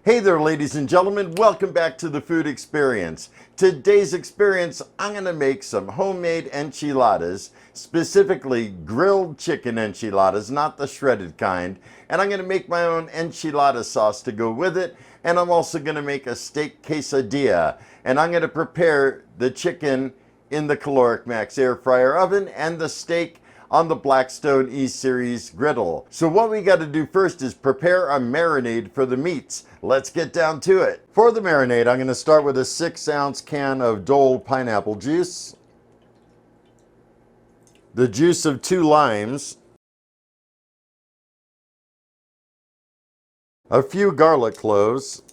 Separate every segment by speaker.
Speaker 1: Hey there, ladies and gentlemen. Welcome back to the Food Experience. Today's experience, I'm going to make some homemade enchiladas, specifically grilled chicken enchiladas, not the shredded kind. And I'm going to make my own enchilada sauce to go with it. And I'm also going to make a steak quesadilla. And I'm going to prepare the chicken in the Caloric Max air fryer oven and the steak on the Blackstone E-Series griddle. So what we got to do first is prepare a marinade for the meats. Let's get down to it. For the marinade, I'm going to start with a 6-ounce can of Dole pineapple juice, the juice of 2 limes, a few garlic cloves,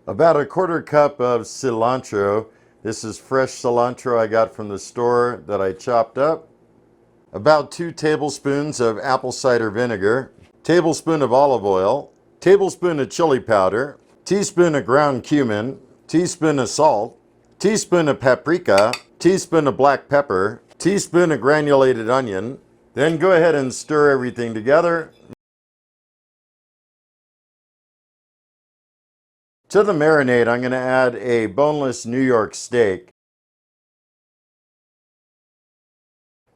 Speaker 1: about a 1/4 cup of cilantro. This is fresh cilantro I got from the store that I chopped up. About 2 tablespoons of apple cider vinegar, tablespoon of olive oil, tablespoon of chili powder, teaspoon of ground cumin, teaspoon of salt, teaspoon of paprika, teaspoon of black pepper, teaspoon of granulated onion. Then go ahead and stir everything together. To the marinade, I'm going to add a boneless New York steak.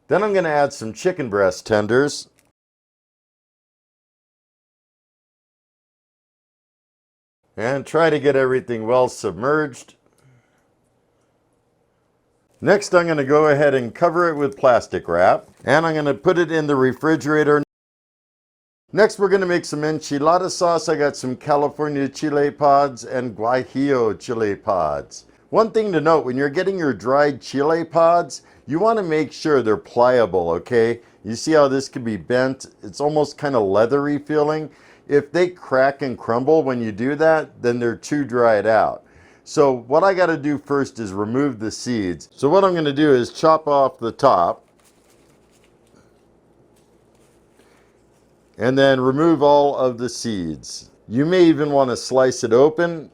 Speaker 1: Then I'm going to add some chicken breast tenders. And try to get everything well submerged. Next, I'm going to go ahead and cover it with plastic wrap. And I'm going to put it in the refrigerator. Next, we're going to make some enchilada sauce. I got some California chile pods and Guajillo chile pods. One thing to note, when you're getting your dried chile pods, you want to make sure they're pliable, okay? You see how this can be bent? It's almost kind of leathery feeling. If they crack and crumble when you do that, then they're too dried out. So what I got to do first is remove the seeds. So what I'm going to do is chop off the top. And then remove all of the seeds. You may even want to slice it open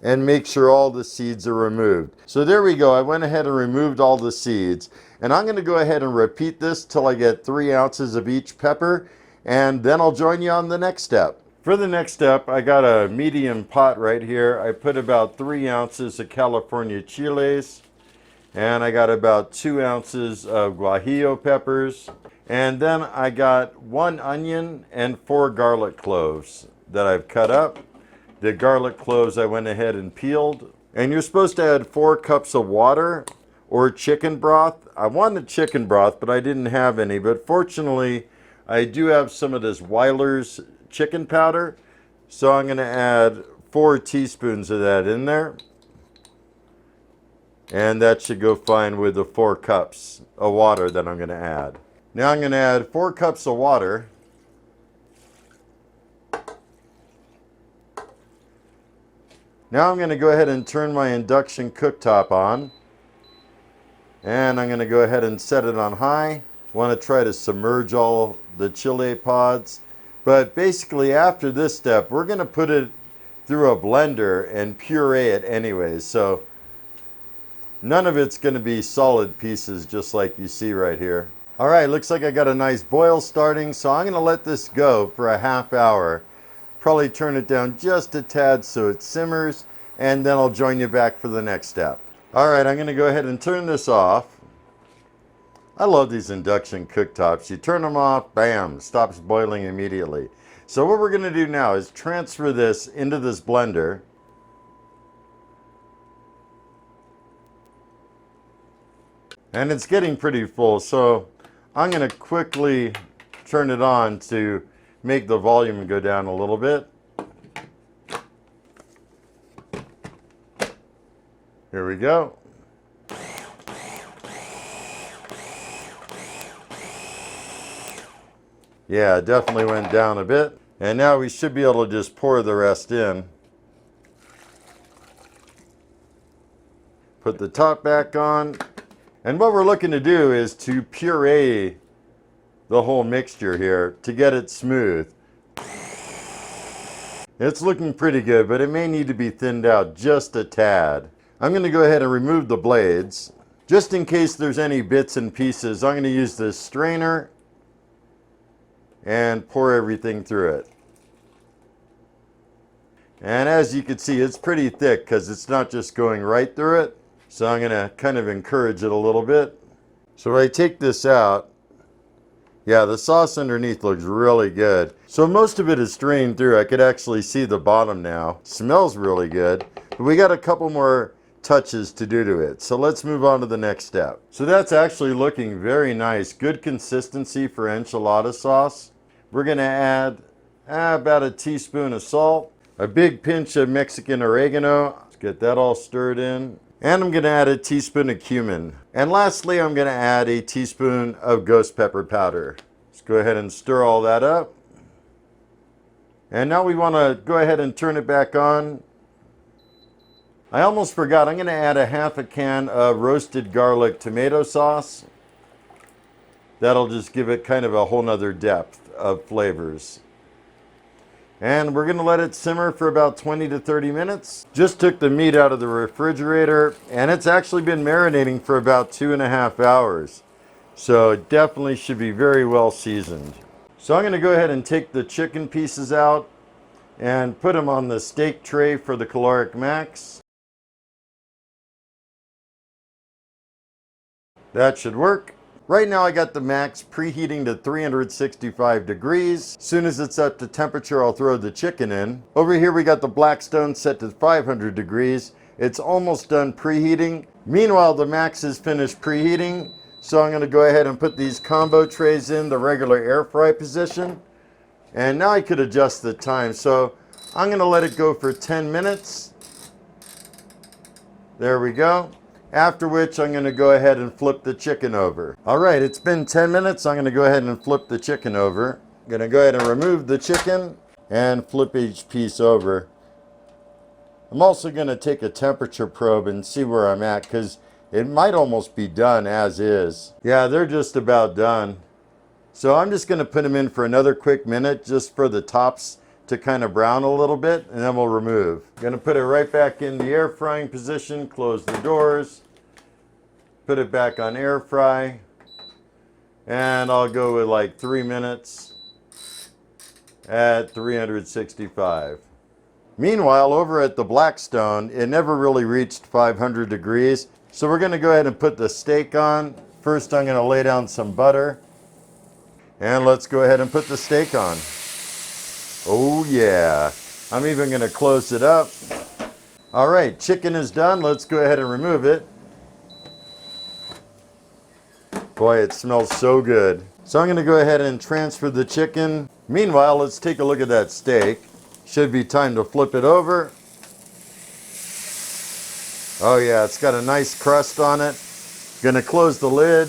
Speaker 1: and make sure all the seeds are removed. So there we go. I went ahead and removed all the seeds. And I'm going to go ahead and repeat this till I get 3 ounces of each pepper. And then I'll join you on the next step. For the next step, I got a medium pot right here. I put about 3 ounces of California chiles. And I got about 2 ounces of Guajillo peppers. And then I got 1 onion and 4 garlic cloves that I've cut up. The garlic cloves I went ahead and peeled. And you're supposed to add 4 cups of water or chicken broth. I wanted chicken broth, but I didn't have any. But fortunately, I do have some of this Weiler's chicken powder. So I'm going to add 4 teaspoons of that in there. And that should go fine with the 4 cups of water that I'm going to add. Now I'm going to add 4 cups of water. Now I'm going to go ahead and turn my induction cooktop on. And I'm going to go ahead and set it on high. Want to try to submerge all the chile pods. But basically after this step, we're going to put it through a blender and puree it anyways. So none of it's going to be solid pieces just like you see right here. All right, looks like I got a nice boil starting, so I'm going to let this go for a half hour. Probably turn it down just a tad so it simmers, and then I'll join you back for the next step. All right, I'm going to go ahead and turn this off. I love these induction cooktops. You turn them off, bam, stops boiling immediately. So what we're going to do now is transfer this into this blender. And it's getting pretty full, so I'm going to quickly turn it on to make the volume go down a little bit. Here we go. Yeah, it definitely went down a bit. And now we should be able to just pour the rest in. Put the top back on. And what we're looking to do is to puree the whole mixture here to get it smooth. It's looking pretty good, but it may need to be thinned out just a tad. I'm going to go ahead and remove the blades. Just in case there's any bits and pieces, I'm going to use this strainer and pour everything through it. And as you can see, it's pretty thick because it's not just going right through it. So I'm going to kind of encourage it a little bit. So when I take this out, yeah, the sauce underneath looks really good. So most of it is strained through. I could actually see the bottom now. Smells really good. But we got a couple more touches to do to it. So let's move on to the next step. So that's actually looking very nice. Good consistency for enchilada sauce. We're going to add about a teaspoon of salt, a big pinch of Mexican oregano. Let's get that all stirred in. And I'm going to add a teaspoon of cumin. And lastly, I'm going to add a teaspoon of ghost pepper powder. Let's go ahead and stir all that up. And now we want to go ahead and turn it back on. I almost forgot, I'm going to add a half a can of roasted garlic tomato sauce. That'll just give it kind of a whole nother depth of flavors. And we're going to let it simmer for about 20 to 30 minutes. Just took the meat out of the refrigerator, and it's actually been marinating for about 2.5 hours. So it definitely should be very well seasoned. So I'm going to go ahead and take the chicken pieces out and put them on the steak tray for the caloric max. That should work. Right now I got the max preheating to 365 degrees. As soon as it's up to temperature, I'll throw the chicken in. Over here we got the Blackstone set to 500 degrees. It's almost done preheating. Meanwhile, the max is finished preheating. So I'm going to go ahead and put these combo trays in the regular air fry position. And now I could adjust the time. So I'm going to let it go for 10 minutes. There we go. After which I'm going to go ahead and flip the chicken over. All right, it's been 10 minutes. I'm going to go ahead and flip the chicken over. I'm going to go ahead and remove the chicken and flip each piece over. I'm also going to take a temperature probe and see where I'm at because it might almost be done as is. Yeah, they're just about done. So I'm just going to put them in for another quick minute just for the tops to kind of brown a little bit, and then we'll remove. Going to put it right back in the air frying position, close the doors, put it back on air fry, and I'll go with like 3 minutes at 365. Meanwhile, over at the Blackstone, it never really reached 500 degrees, so we're going to go ahead and put the steak on. First, I'm going to lay down some butter, and let's go ahead and put the steak on. Oh yeah, I'm even going to close it up. All right, chicken is done. Let's go ahead and remove it. Boy, it smells so good. So I'm going to go ahead and transfer the chicken. Meanwhile, let's take a look at that steak. Should be time to flip it over. Oh yeah, it's got a nice crust on it. Going to close the lid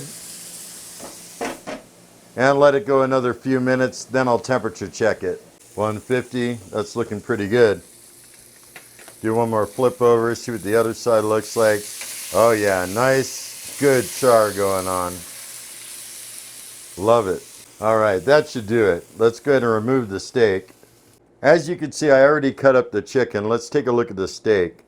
Speaker 1: and let it go another few minutes. Then I'll temperature check it. 150, that's looking pretty good. Do one more flip over, see what the other side looks like. Oh yeah, nice, good char going on. Love it. All right, that should do it. Let's go ahead and remove the steak. As you can see, I already cut up the chicken. Let's take a look at the steak.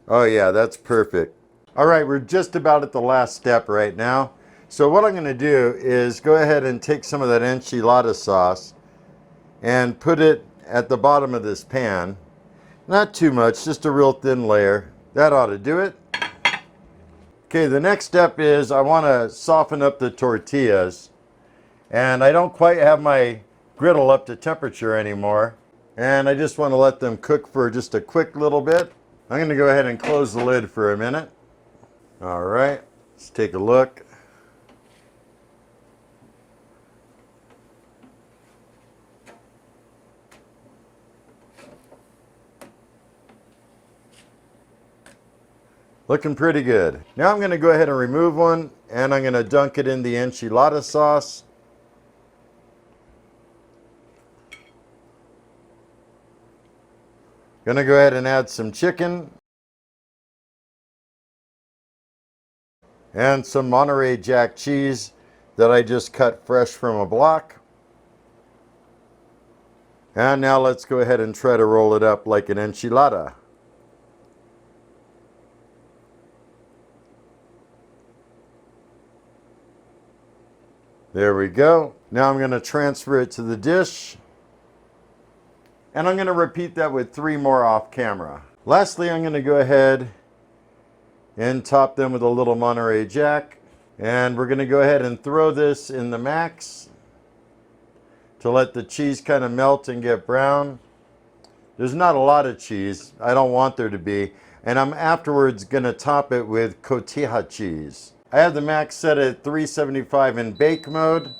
Speaker 1: Oh yeah, that's perfect. All right, we're just about at the last step right now. So what I'm going to do is go ahead and take some of that enchilada sauce and put it at the bottom of this pan. Not too much, just a real thin layer. That ought to do it. Okay, the next step is I want to soften up the tortillas. And I don't quite have my griddle up to temperature anymore. And I just want to let them cook for just a quick little bit. I'm going to go ahead and close the lid for a minute. All right, let's take a look. Looking pretty good. Now I'm going to go ahead and remove one, and I'm going to dunk it in the enchilada sauce. Going to go ahead and add some chicken and some Monterey Jack cheese that I just cut fresh from a block. And now let's go ahead and try to roll it up like an enchilada. There we go. Now I'm going to transfer it to the dish. And I'm going to repeat that with 3 more off camera. Lastly, I'm going to go ahead and top them with a little Monterey Jack. And we're going to go ahead and throw this in the max to let the cheese kind of melt and get brown. There's not a lot of cheese. I don't want there to be. And I'm afterwards going to top it with cotija cheese. I have the max set at 375 in bake mode.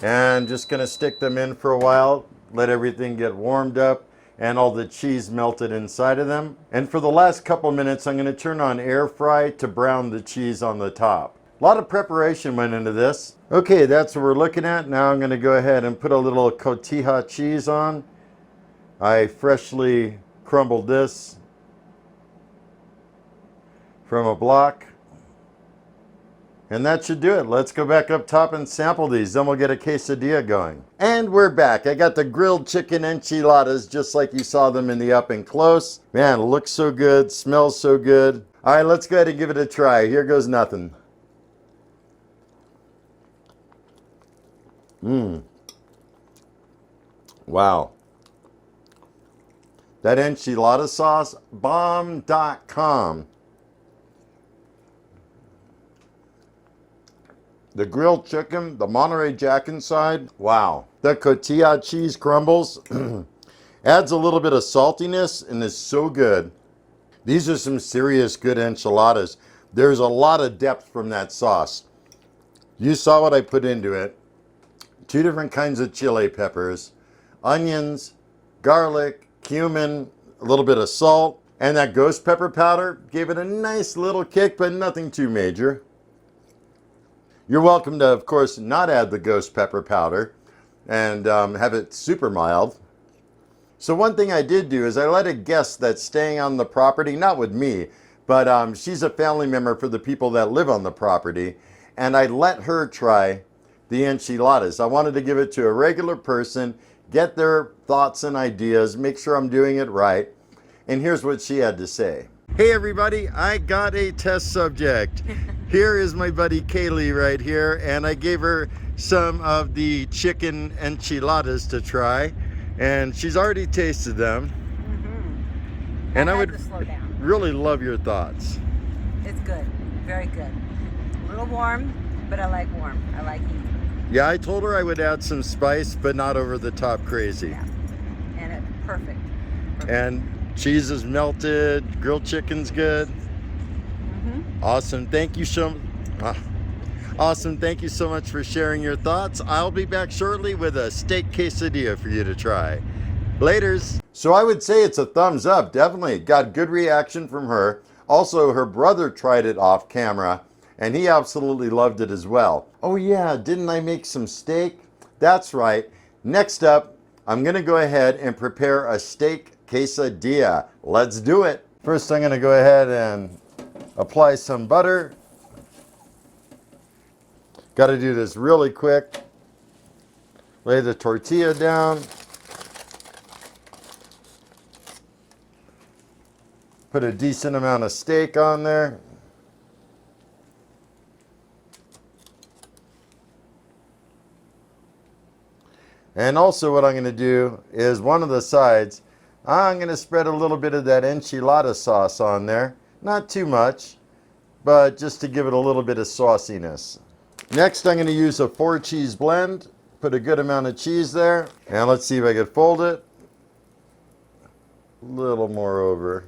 Speaker 1: And just going to stick them in for a while. Let everything get warmed up and all the cheese melted inside of them. And for the last couple minutes, I'm going to turn on air fry to brown the cheese on the top. A lot of preparation went into this. Okay, that's what we're looking at. Now I'm going to go ahead and put a little cotija cheese on. I freshly crumbled this from a block. And that should do it. Let's go back up top and sample these. Then we'll get a quesadilla going. And we're back. I got the grilled chicken enchiladas just like you saw them in the up and close. Man, it looks so good. Smells so good. All right, let's go ahead and give it a try. Here goes nothing. Wow. That enchilada sauce, bomb.com. The grilled chicken, the Monterey Jack inside, wow. The cotija cheese crumbles, adds a little bit of saltiness and is so good. These are some serious good enchiladas. There's a lot of depth from that sauce. You saw what I put into it. 2 different kinds of chili peppers, onions, garlic, cumin, a little bit of salt, and that ghost pepper powder gave it a nice little kick, but nothing too major. You're welcome to, of course, not add the ghost pepper powder and have it super mild. So one thing I did do is I let a guest that's staying on the property, not with me, but she's a family member for the people that live on the property, and I let her try the enchiladas. I wanted to give it to a regular person, get their thoughts and ideas, make sure I'm doing it right. And here's what she had to say. Hey everybody, I got a test subject. Here is my buddy Kaylee right here, and I gave her some of the chicken enchiladas to try, and she's already tasted them. And I would really love your thoughts.
Speaker 2: It's good, very good. A little warm, but I like warm. I like heat.
Speaker 1: Yeah, I told her I would add some spice, but not over the top crazy.
Speaker 2: Yeah, and it's perfect.
Speaker 1: And cheese is melted, grilled chicken's good. Awesome. Thank you so Awesome. Thank you so much for sharing your thoughts. I'll be back shortly with a steak quesadilla for you to try. Laters. So I would say it's a thumbs up, definitely. Got good reaction from her. Also, her brother tried it off camera, and he absolutely loved it as well. Oh yeah, didn't I make some steak? That's right. Next up, I'm going to go ahead and prepare a steak quesadilla. Let's do it. First, I'm going to go ahead and apply some butter. Got to do this really quick. Lay the tortilla down. Put a decent amount of steak on there. And also what I'm going to do is one of the sides, I'm going to spread a little bit of that enchilada sauce on there. Not too much, but just to give it a little bit of sauciness. Next, I'm going to use a 4-cheese blend. Put a good amount of cheese there. And let's see if I can fold it. A little more over.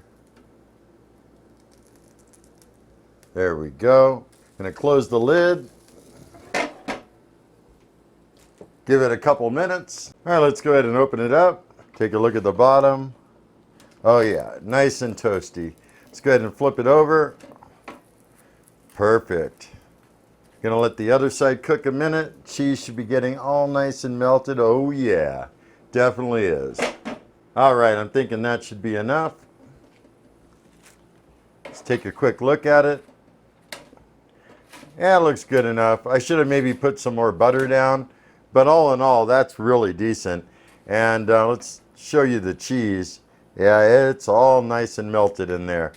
Speaker 1: There we go. Going to close the lid. Give it a couple minutes. All right, let's go ahead and open it up. Take a look at the bottom. Oh yeah, nice and toasty. Let's go ahead and flip it over. Perfect. Gonna let the other side cook a minute. Cheese should be getting all nice and melted. Oh yeah, definitely is. All right, I'm thinking that should be enough. Let's take a quick look at it. Yeah, it looks good enough. I should have maybe put some more butter down, but all in all, that's really decent. And let's show you the cheese. Yeah, it's all nice and melted in there.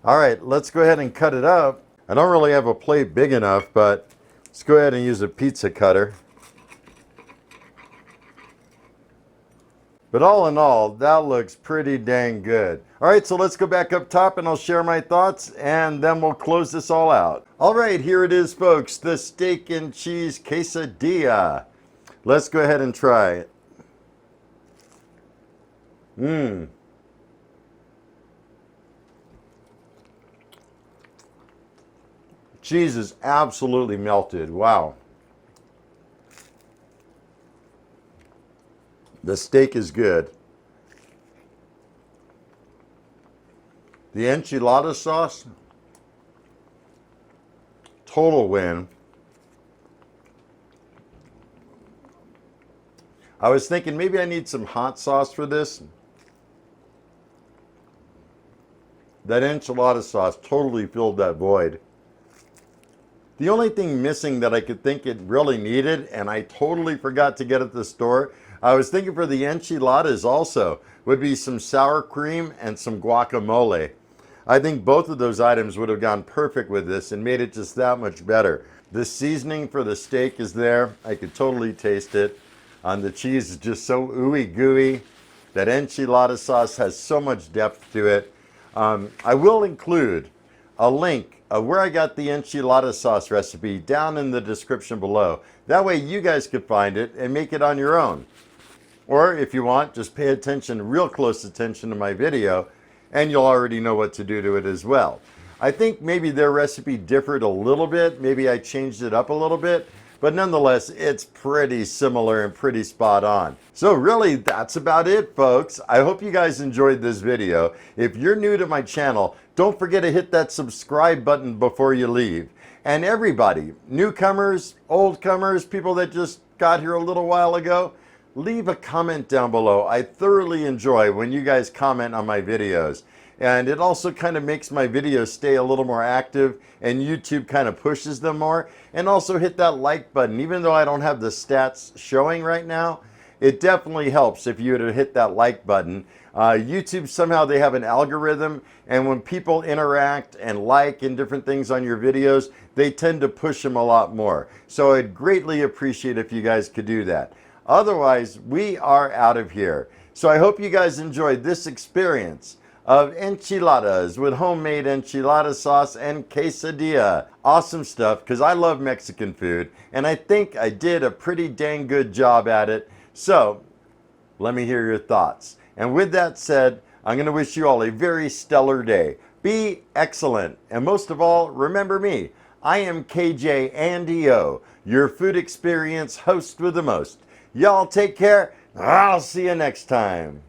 Speaker 1: All right, let's go ahead and cut it up. I don't really have a plate big enough, but Let's go ahead and use a pizza cutter. But all in all, that looks pretty dang good. All right, so let's go back up top and I'll share my thoughts and then we'll close this all out. All right, here it is, folks, the steak and cheese quesadilla. Let's go ahead and try it. Cheese is absolutely melted. Wow. The steak is good. The enchilada sauce, total win. I was thinking maybe I need some hot sauce for this. That enchilada sauce totally filled that void. The only thing missing that I could think it really needed, and I totally forgot to get at the store, I was thinking for the enchiladas also, would be some sour cream and some guacamole. I think both of those items would have gone perfect with this and made it just that much better. The seasoning for the steak is there. I could totally taste it. The cheese is just so ooey gooey. That enchilada sauce has so much depth to it. I will include a link of where I got the enchilada sauce recipe down in the description below. That way you guys could find it and make it on your own. Or if you want, just pay attention, real close attention to my video, and you'll already know what to do to it as well. I think maybe their recipe differed a little bit. Maybe I changed it up a little bit, but nonetheless, it's pretty similar and pretty spot on. So really, that's about it, folks. I hope you guys enjoyed this video. If you're new to my channel, don't forget to hit that subscribe button before you leave. And everybody, newcomers, oldcomers, people that just got here a little while ago, leave a comment down below. I thoroughly enjoy when you guys comment on my videos. And it also kind of makes my videos stay a little more active and YouTube kind of pushes them more. And also hit that like button. Even though I don't have the stats showing right now, it definitely helps if you were to hit that like button. YouTube, somehow they have an algorithm, and when people interact and like and different things on your videos, they tend to push them a lot more. So I'd greatly appreciate if you guys could do that. Otherwise, we are out of here. So I hope you guys enjoyed this experience of enchiladas with homemade enchilada sauce and quesadilla. Awesome stuff, because I love Mexican food, and I think I did a pretty dang good job at it. So, let me hear your thoughts. And with that said, I'm going to wish you all a very stellar day. Be excellent, and most of all, remember me. I am KJ Andy O, your food experience host with the most. Y'all take care. I'll see you next time.